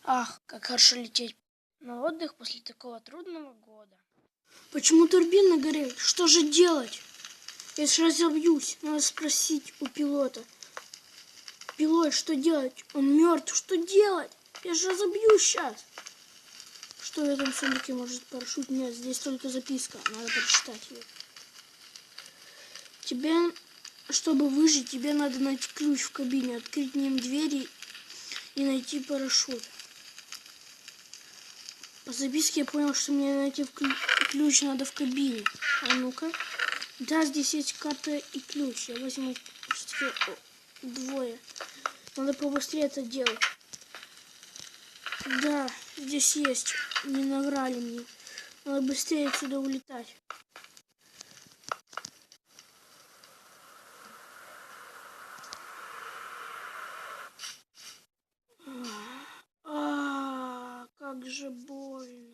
Ах, как хорошо лететь на отдых после такого трудного года. Почему турбины горят? Что же делать? Я же разобьюсь. Надо спросить у пилота. Пилот, что делать? Он мертв. Что делать? Я же разобьюсь сейчас. Что в этом сундуке? Может, парашют? Нет, здесь только записка. Надо прочитать ее. Тебе, чтобы выжить, тебе надо найти ключ в кабине, открыть ним двери и найти парашют. По записке я понял, что мне найти ключ надо в кабине. А ну-ка. Да, здесь есть карта и ключ. Я возьму все-таки двое. Надо побыстрее это делать. Да, здесь есть. Не наврали мне. Надо быстрее отсюда улетать. Как же больно.